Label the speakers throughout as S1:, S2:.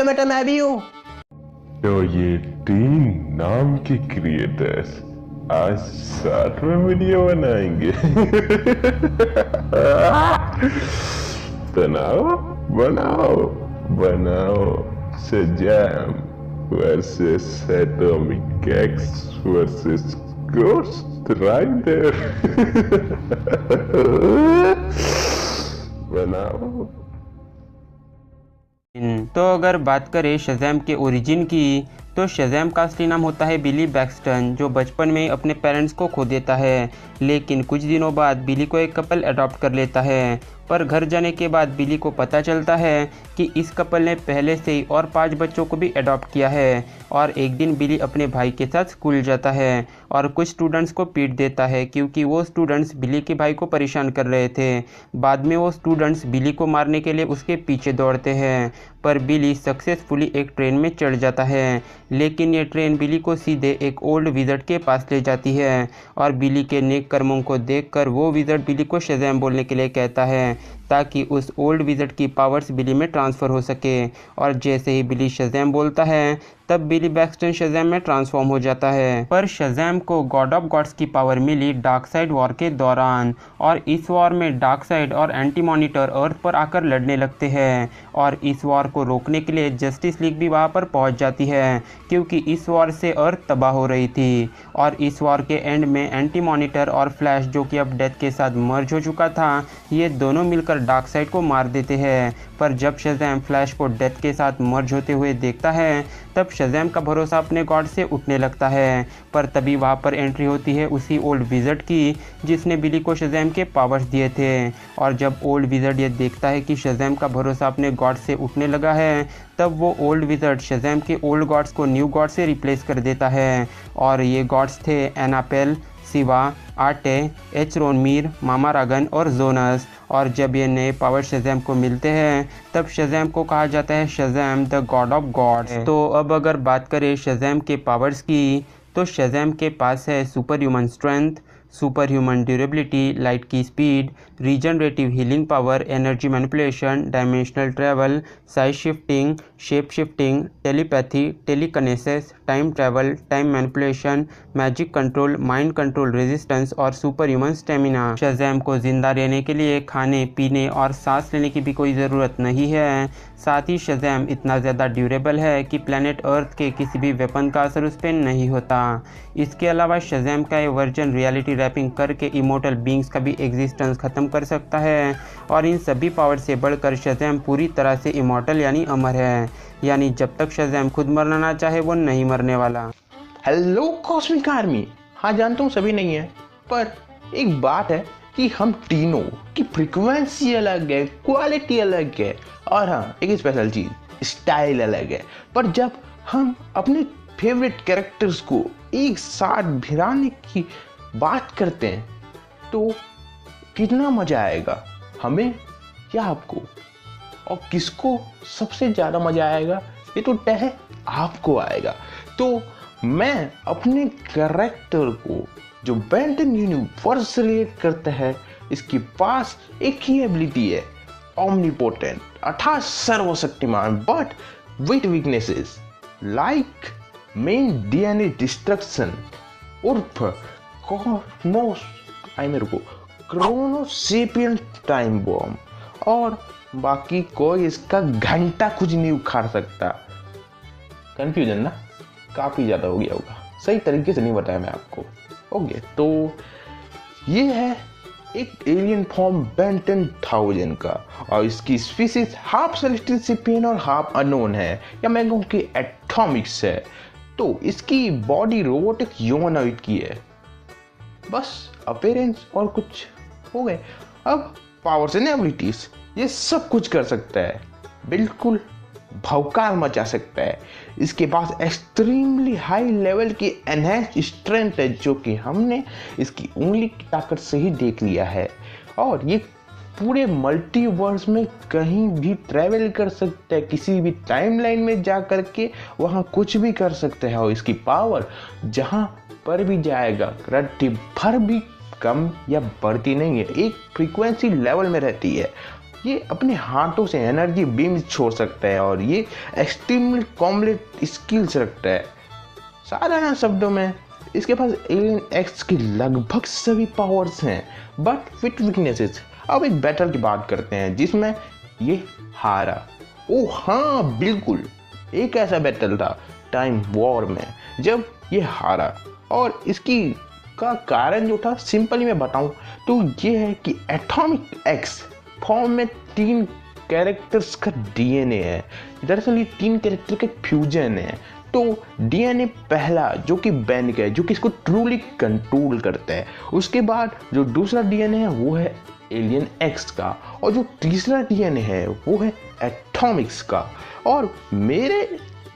S1: लो बेटा, मैं भी हूँ।
S2: तो ये 3 नाम के क्रिएटर्स आज साथ में वीडियो बनाएंगे। बनाओ बनाओ बनाओ। Shazam versus Atomic X versus Ghost Rider. बनाओ।
S3: तो अगर बात करें शज़ैम के ओरिजिन की, तो शज़ैम का असली नाम होता है बिली बैक्सटन, जो बचपन में अपने पेरेंट्स को खो देता है। लेकिन कुछ दिनों बाद बिली को एक कपल अडॉप्ट कर लेता है। पर घर जाने के बाद बिली को पता चलता है कि इस कपल ने पहले से ही और 5 बच्चों को भी अडॉप्ट किया है। और एक दिन बिली अपने भाई के साथ स्कूल जाता है और कुछ स्टूडेंट्स को पीट देता है, क्योंकि वो स्टूडेंट्स बिली के भाई को परेशान कर रहे थे। बाद में वो स्टूडेंट्स बिली को मारने के लिए उसके पीछे दौड़ते हैं, पर बिली सक्सेसफुली एक ट्रेन में चढ़ जाता है। लेकिन ये ट्रेन बिली को सीधे एक ओल्ड विज़र्ड के पास ले जाती है और बिली के नेक कर्मों को देखकर वो विज़र्ड बिली को शज़ैम बोलने के लिए कहता है, ताकि उस ओल्ड विज़र्ड की पावर्स बिली में ट्रांसफ़र हो सके। और जैसे ही बिली शज़ैम बोलता है, तब बिली बैक्सटन शज़ैम में ट्रांसफॉर्म हो जाता है। पर शज़ैम को गॉड ऑफ गॉड्स की पावर मिली डार्क साइड वॉर के दौरान, और इस वॉर में डार्क साइड और एंटी मॉनिटर अर्थ पर आकर लड़ने लगते हैं। और इस वॉर को रोकने के लिए जस्टिस लीग भी वहां पर पहुंच जाती है, क्योंकि इस वॉर से अर्थ तबाह हो रही थी। और इस वॉर के एंड में एंटी मॉनिटर और फ्लैश, जो कि अब डेथ के साथ मर्ज हो चुका था, ये दोनों मिलकर डार्क साइड को मार देते हैं। पर जब शज़ैम फ्लैश को डेथ के साथ मर्ज होते हुए देखता है, तब शज़ैम का भरोसा अपने गॉड से उठने लगता है। पर तभी वहाँ पर एंट्री होती है उसी ओल्ड विज़र्ड की, जिसने बिली को शज़ैम के पावर्स दिए थे। और जब ओल्ड विज़र्ड ये देखता है कि शज़ैम का भरोसा अपने गॉड से उठने लगा है, तब वो ओल्ड विज़र्ड शज़ैम के ओल्ड गॉड्स को न्यू गॉड से रिप्लेस कर देता है। और ये गॉड्स थे एनापेल, सिवा, आटे, एचरोनमीर, मामा रागन और जोनस। और जब ये नए पावर शज़ैम को मिलते हैं, तब शज़ैम को कहा जाता है Shazam the god of gods. तो अब अगर बात करें शज़ैम के पावर्स की, तो शज़ैम के पास है super human strength, super human durability, light की speed, regenerative healing power, energy manipulation, dimensional travel, size shifting, shape shifting, telepathy, telekinesis, time travel, time manipulation, magic control, mind control, resistance और super human stamina. Shazam को जिंदा रहने के लिए खाने पीने और सांस लेने की भी कोई ज़रूरत नहीं है। साथ ही शज़ैम इतना ज़्यादा ड्यूरेबल है कि प्लैनेट अर्थ के किसी भी वेपन का असर उस पर नहीं होता। इसके अलावा शज़ैम का ये वर्जन रियलिटी रैपिंग करके इमोर्टल बींग्स का भी एग्जिस्टेंस ख़त्म कर सकता है। और इन सभी पावर से बढ़कर शज़ैम पूरी तरह से इमोर्टल यानी अमर है, यानी जब तक शज़ैम खुद मरना ना चाहे वो नहीं मरने वाला।
S1: Hello cosmic army. हाँ, जानता हूँ सभी नहीं है, पर एक बात है कि हम तीनों की फ्रीक्वेंसी अलग है, क्वालिटी अलग है, और हाँ, एक स्पेशल चीज़, स्टाइल अलग है। पर जब हम अपने फेवरेट कैरेक्टर्स को एक साथ भिड़ाने की बात करते हैं, तो कितना मज़ा आएगा, हमें या आपको? और किसको सबसे ज़्यादा मज़ा आएगा, ये तो तय है आपको आएगा। तो मैं अपने कैरेक्टर को जो बेन 10 यूनिवर्स से रिलेट करता है, इसके पास एक ही एबिलिटी है, ओमनीपोटेंट अर्थात सर्वशक्तिमान, but with weaknesses like main DNA destruction उर्फ क्रोनोसेपियन टाइम बॉम्ब, और बाकी कोई इसका घंटा कुछ नहीं उखाड़ सकता। कंफ्यूजन ना काफ़ी ज़्यादा हो गया होगा, सही तरीके से नहीं बताया मैं आपको। ओके, तो ये है एक एलियन फॉर्म बेन 10,000 का, और इसकी स्पीसीज हाफ सेलेस्टियल सेपियन और हाफ अननोन है, या मैं कहूँ कि एटॉमिक्स है। तो इसकी बॉडी रोबोटिक ह्यूमनॉइड की है, बस अपीयरेंस और कुछ हो गए। अब पावर्स एंड एबिलिटीज, ये सब कुछ कर सकता है, बिल्कुल भौकाल मचा सकता है। इसके पास एक्सट्रीमली हाई लेवल की एनहेंस्ड स्ट्रेंथ है, जो कि हमने इसकी उंगली की ताकत से ही देख लिया है। और ये पूरे मल्टीवर्स में कहीं भी ट्रैवल कर सकता है, किसी भी टाइमलाइन में जा करके वहाँ कुछ भी कर सकता है। और इसकी पावर जहाँ पर भी जाएगा रत्ती भर भी कम या बढ़ती नहीं है, एक फ्रीक्वेंसी लेवल में रहती है। ये अपने हाथों से एनर्जी बीम छोड़ सकता है और ये एक्सट्रीमली कॉम्प्लेक्स स्किल्स रखता है। साधारण शब्दों में इसके पास एलियन एक्स की लगभग सभी पावर्स हैं, बट विथ वीकनेसेस। अब एक बैटल की बात करते हैं जिसमें ये हारा। ओ हाँ बिल्कुल, एक ऐसा बैटल था टाइम वॉर में जब ये हारा, और इसकी का कारण जो था सिंपली मैं बताऊं तो ये है कि एटॉमिक एक्स फॉर्म में 3 कैरेक्टर्स का डीएनए है। दरअसल ये 3 कैरेक्टर के फ्यूजन है। तो डीएनए पहला जो कि बैन का है, जो कि इसको ट्रूली कंट्रोल करता है। उसके बाद जो दूसरा डीएनए है वो है एलियन एक्स का, और जो तीसरा डीएनए है वो है एटॉमिक्स का। और मेरे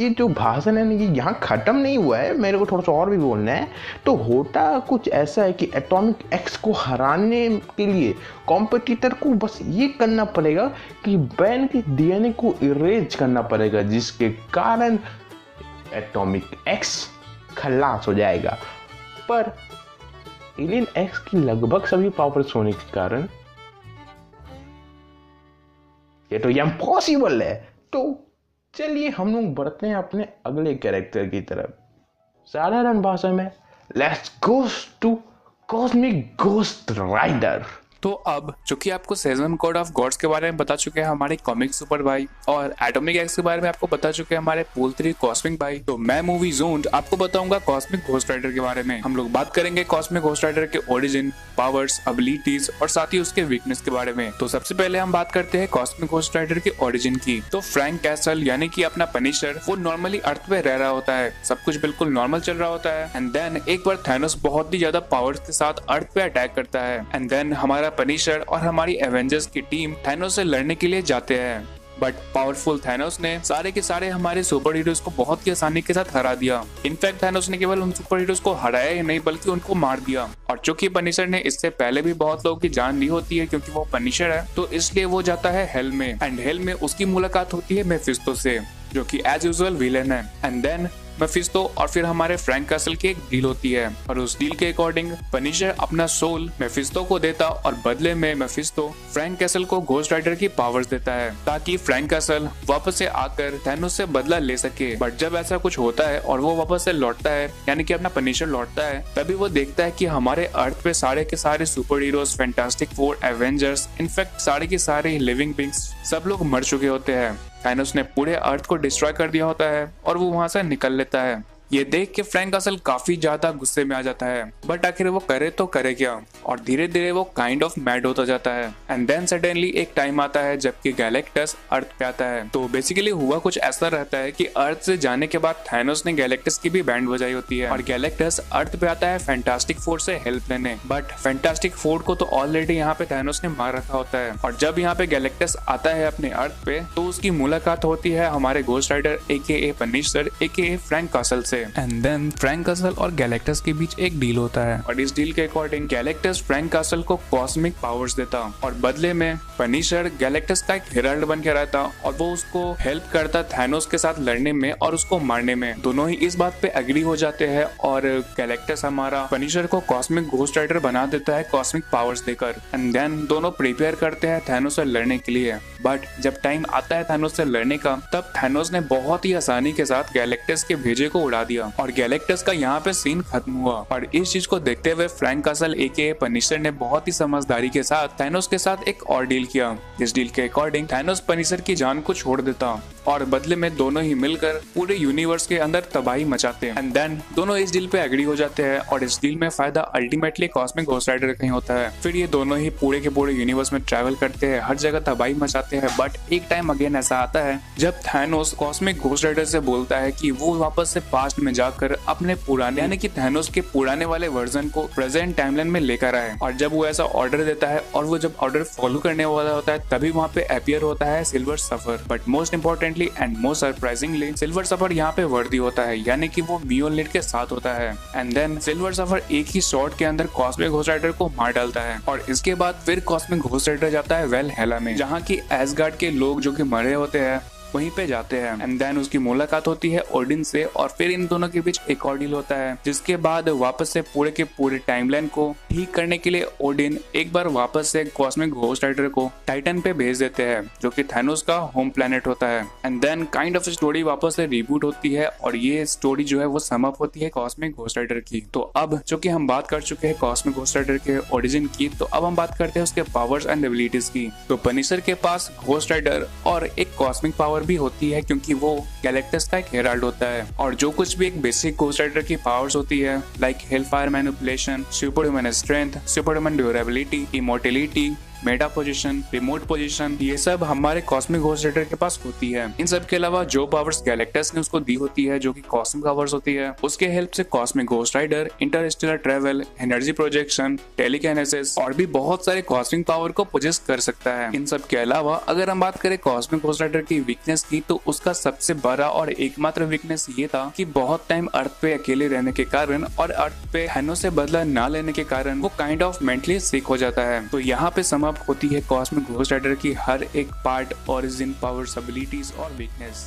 S1: ये जो भाषण है ये यहाँ ख़त्म नहीं हुआ है, मेरे को थोड़ा सा और भी बोलना है। तो होता कुछ ऐसा है कि एटॉमिक एक्स को हराने के लिए कॉम्पिटिटर को बस ये करना पड़ेगा कि बैन के डीएनए को इरेज करना पड़ेगा, जिसके कारण एटॉमिक एक्स खलास हो जाएगा। पर एलियन एक्स की लगभग सभी पावर्स होने के कारण ये तो इम्पॉसिबल है। तो चलिए हम लोग बढ़ते हैं अपने अगले कैरेक्टर की तरफ। साधारण भाषा में let's go to Cosmic ghost Rider.
S4: तो अब चूंकि आपको सेवन कोड ऑफ गॉड्स के बारे में बता चुके हैं हमारे कॉमिक सुपर भाई, और एटॉमिक एक्स के बारे में आपको बता चुके हैं हमारे पूल 3 कॉस्मिक भाई, तो मैं मूवी जोन्ड आपको बताऊंगा कॉस्मिक घोस्ट राइडर के बारे में। हम लोग बात करेंगे कॉस्मिक घोस्ट राइडर के ओरिजिन, पावर्स, एबिलिटीज और साथ ही उसके वीकनेस के बारे में। तो सबसे पहले हम बात करते हैं कॉस्मिक घोस्ट राइडर के ओरिजिन की। तो फ्रैंक कैसल यानी कि अपना पनिशर, वो नॉर्मली अर्थ पे रह रहा होता है, सब कुछ बिल्कुल नॉर्मल चल रहा होता है। एंड देन एक बार थैनोस बहुत ही ज्यादा पावर्स के साथ अर्थ पे अटैक करता है। एंड देन हमारा पनिशर और हमारी एवेंजर्स की टीम थैनोस से लड़ने के लिए जाते हैं। बट पावरफुल थैनोस ने सारे के सारे हमारे सुपर हीरोज को बहुत ही आसानी के साथ हरा दिया। इनफैक्ट थैनोस ने केवल उन सुपर हीरोज को हराया ही नहीं बल्कि उनको मार दिया। और चूंकि पनिशर ने इससे पहले भी बहुत लोगों की जान ली होती है क्योंकि वो पनिशर है, तो इसलिए वो जाता है हेल में। एंड हेल में उसकी मुलाकात होती है मेफिस्टो से, जो कि एज यूजुअल विलेन है। एंड देन मेफिस्टो और फिर हमारे फ्रैंक कैसल की एक डील होती है, और उस डील के अकॉर्डिंग पनिशर अपना सोल मेफिस्टो को देता और बदले में मेफिस्टो फ्रैंक कैसल को घोस्ट राइडर की पावर्स देता है ताकि फ्रैंक कैसल वापस से आकर थैनोस से बदला ले सके। बट जब ऐसा कुछ होता है और वो वापस से लौटता है, यानी कि अपना पनिशर लौटता है, तभी वो देखता है कि हमारे अर्थ पे सारे के सारे super heroes, fantastic four, Avengers, in fact सारे के सारे लिविंग बींग्स सब लोग मर चुके होते हैं। थैनोस ने पूरे अर्थ को डिस्ट्रॉय कर दिया होता है और वो वहां से निकल लेता है। ये देख के फ्रैंक कैसल काफी ज्यादा गुस्से में आ जाता है, बट आखिर वो करे तो करे क्या, और धीरे धीरे वो काइंड ऑफ मैड होता जाता है। एंड देन सडनली एक टाइम आता है जबकि गैलेक्टस अर्थ पे आता है। तो बेसिकली हुआ कुछ ऐसा रहता है कि अर्थ से जाने के बाद थैनोस ने गैलेक्टस की भी बैंड बजाई होती है, और गैलेक्टस अर्थ पे आता है फैंटास्टिक फोर से हेल्प लेने। बट फैंटास्टिक फोर को तो ऑलरेडी यहाँ पे थैनोस ने मार रखा होता है, और जब यहाँ पे गैलेक्टस आता है अपने अर्थ पे तो उसकी मुलाकात होती है हमारे Ghost Rider AKA Punisher AKA Frank Castle से। एंड देन फ्रैंक कैसल और गैलेक्टस के बीच एक डील होता है, और इस डील के अकॉर्डिंग गैलेक्टस फ्रैंक कैसल को कॉस्मिक पावर्स देता, और बदले में पनिशर गैलेक्टस का एक हेराल्ड बन के रहता, और वो उसको हेल्प करता थैनोस के साथ लड़ने में और उसको मारने में। दोनों ही इस बात पे एग्री हो जाते हैं, और गैलेक्टस हमारा पनिशर को कॉस्मिक घोस्ट राइडर बना देता है कॉस्मिक पावर्स देकर। एंड देन दोनों प्रिपेयर करते हैं थैनोस से लड़ने के लिए। बट जब टाइम आता है थैनोस से लड़ने का, तब थैनोस ने बहुत ही आसानी के साथ गैलेक्टस के भेजे को उड़ा दिया, और गैलेक्टस का यहाँ पे सीन खत्म हुआ। और इस चीज को देखते हुए फ्रैंक कैसल AKA पनिशर ने बहुत ही समझदारी के साथ थैनोस के साथ एक और डील किया। इस डील के अकॉर्डिंग थैनोस पनिशर की जान को छोड़ देता, और बदले में दोनों ही मिलकर पूरे यूनिवर्स के अंदर तबाही मचाते हैं। एंड देन दोनों इस डील पे एग्री हो जाते हैं, और इस डील में फायदा अल्टीमेटली कॉस्मिक घोस्ट राइडर का ही होता है। फिर ये दोनों ही पूरे के पूरे यूनिवर्स में ट्रैवल करते हैं, हर जगह तबाही मचाते हैं। बट एक टाइम अगेन ऐसा आता है जब थैनोस कॉस्मिक घोस्ट राइडर से बोलता है कि वो वापस से पास्ट में जाकर अपने पुराने यानी कि थैनोस के पुराने वाले वर्जन को प्रेजेंट टाइमलाइन में लेकर आए। और जब वो ऐसा ऑर्डर देता है और वो जब ऑर्डर फॉलो करने वाला होता है, तभी वहाँ पे अपीयर होता है silver surfer. But most importantly and most surprisingly silver surfer यहाँ पे वर्दी होता है, यानी कि वो मियोलनेट के साथ होता है। एंड देन सिल्वर सफर एक ही शॉट के अंदर कॉस्मिक घोस्ट राइडर को मार डालता है, और इसके बाद फिर कॉस्मिक घोस्ट राइडर जाता है वेलहेला में, जहाँ की एसगार्ड के लोग जो कि मरे होते हैं वहीं पे जाते हैं एंड देन उसकी मुलाकात होती है ओडिन से और फिर इन दोनों के बीच एक और डील होता है, जिसके बाद वापस से पूरे के पूरे टाइमलाइन को ठीक करने के लिए ओडिन एक बार वापस से कॉस्मिक घोस्ट राइडर को टाइटन पे भेज देते हैं, जो कि थैनोस का होम प्लेनेट होता है। And then kind of story वापस से रिबूट होती है और ये स्टोरी जो है वो सम अप होती है कॉस्मिक घोस्ट राइडर की। तो अब जो कि हम बात कर चुके हैं कॉस्मिक घोस्ट राइडर के ओरिजिन की, तो अब हम बात करते हैं उसके पावर्स एंड एबिलिटीज की। तो पनिशर के पास घोस्ट राइडर और एक कॉस्मिक पावर भी होती है, क्योंकि वो गैलेक्टस का एक हेराल्ड होता है। और जो कुछ भी एक बेसिक घोस्ट राइडर की पावर्स होती है like Hellfire manipulation, super human strength, super human durability, immortality, Meta position, remote position, ये सब हमारे कॉस्मिक घोस्ट राइडर के पास होती है। इन सब के अलावा जो पावर्स गैलेक्टस ने उसको दी होती है जो कि कॉस्मिक पावर्स होती है, उसके हेल्प से cosmic ghost rider interstellar travel, energy projection, telekinesis और भी बहुत सारे कॉस्मिक पावर को पोजेस कर सकता है। इन सब के अलावा अगर हम बात करें कॉस्मिक घोस्ट राइडर की वीकनेस की, तो उसका सबसे बड़ा और एकमात्र वीकनेस ये था कि बहुत टाइम अर्थ पे अकेले रहने के कारण और अर्थ पे थैनोस से बदला ना लेने के कारण वो काइंड ऑफ मेंटली सिक हो जाता है। तो यहाँ पे समाप्त होती है कॉस्मिक घोस्ट राइडर की हर एक पार्ट, ओरिजिन, पावर्स, एबिलिटीज और वीकनेस।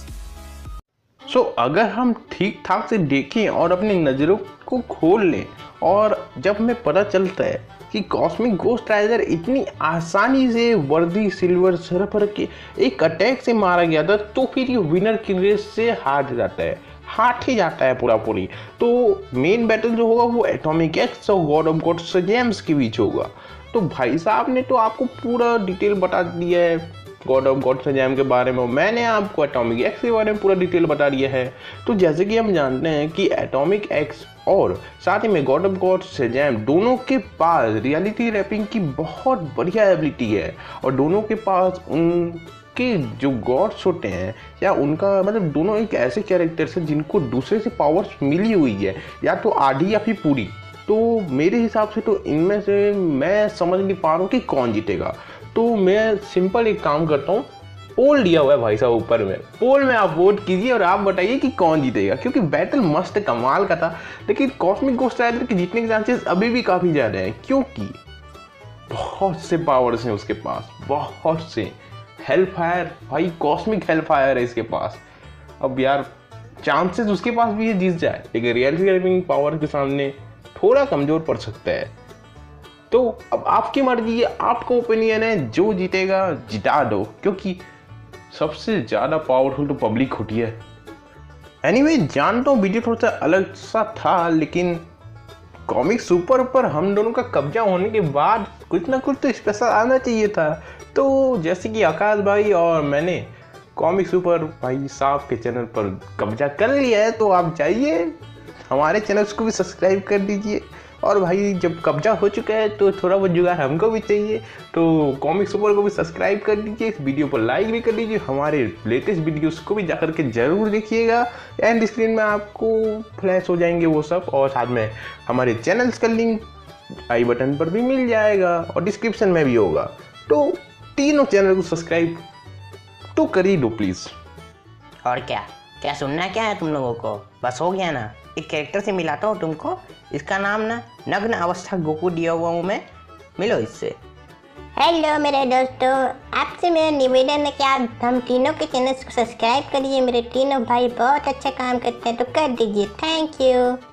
S1: सो अगर हम ठीक ठाक से देखें और अपनी नज़रों को खोल लें और जब हमें पता चलता है कि कॉस्मिक घोस्ट राइडर इतनी आसानी से वर्दी सिल्वर सर्फर के एक अटैक से मारा गया था, तो फिर ये विनर की रेस से हार जाता है, हाथ ही जाता है पूरी। तो मेन बैटल जो होगा वो एटॉमिक एक्स और गॉड ऑफ गॉड्स जेम्स के बीच होगा। तो भाई साहब ने तो आपको पूरा डिटेल बता दिया है गॉड ऑफ गॉड्स जेम के बारे में, मैंने आपको एटॉमिक एक्स के बारे में पूरा डिटेल बता दिया है। तो जैसे कि हम जानते हैं कि एटॉमिक एक्स और साथ ही में गॉड ऑफ गॉड्स जेम दोनों के पास रियलिटी रैपिंग की बहुत बढ़िया एबिलिटी है और दोनों के पास उनके जो गॉड्स होते हैं या उनका मतलब दोनों एक ऐसे कैरेक्टर्स हैं जिनको दूसरे से पावर्स मिली हुई है, या तो आधी या फिर पूरी। तो मेरे हिसाब से तो इनमें से मैं समझ नहीं पा रहा हूँ कि कौन जीतेगा। तो मैं सिंपल एक काम करता हूँ, पोल दिया हुआ है भाई साहब ऊपर में, पोल में आप वोट कीजिए और आप बताइए कि कौन जीतेगा, क्योंकि बैटल मस्त कमाल का था। लेकिन कॉस्मिक घोस्ट राइडर के जीतने के चांसेस अभी भी काफ़ी ज़्यादा हैं, क्योंकि बहुत से पावर्स हैं उसके पास, बहुत से। हेलफायर भाई, कॉस्मिक हेलफायर है इसके पास। अब यार चांसेस उसके पास भी है जीत जाए, लेकिन रियलिटी रैपिंग पावर के सामने थोड़ा कमज़ोर पड़ सकता है। तो अब आपकी मर्जी है, आपका ओपिनियन है, जो जीतेगा जिता दो, क्योंकि सबसे ज़्यादा पावरफुल तो पब्लिक होती है। एनीवे, जानता हूँ वीडियो थोड़ा सा अलग सा था, लेकिन कॉमिक सुपर पर हम दोनों का कब्जा होने के बाद कुछ ना कुछ तो स्पेशल आना चाहिए था। तो जैसे कि आकाश भाई और मैंने कॉमिक सुपर भाई साहब के चैनल पर कब्जा कर लिया है, तो आप जाइए हमारे चैनल्स को भी सब्सक्राइब कर दीजिए। और भाई जब कब्जा हो चुका है तो थोड़ा बहुत जुगाड़ हमको भी चाहिए, तो कॉमिक सुपर को भी सब्सक्राइब कर दीजिए, इस वीडियो पर लाइक भी कर दीजिए, हमारे लेटेस्ट वीडियोस को भी जाकर के ज़रूर देखिएगा। एंड स्क्रीन में आपको फ्लैश हो जाएंगे वो सब, और साथ में हमारे चैनल्स का लिंक आई बटन पर भी मिल जाएगा और डिस्क्रिप्शन में भी होगा। तो तीनों चैनल को सब्सक्राइब तो कर ही दो प्लीज़।
S5: और क्या सुनना क्या है तुम लोगों को, बस हो गया ना। एक कैरेक्टर से मिलाता हूँ तुमको, इसका नाम ना नग्न अवस्था गोकू दिया हुआ हूँ मैं, मिलो इससे।
S6: हेलो मेरे दोस्तों, आपसे मेरा निवेदन है कि आप हम तीनों के चैनल को सब्सक्राइब करिए। मेरे तीनों भाई बहुत अच्छा काम करते हैं, तो कर दीजिए। Thank you.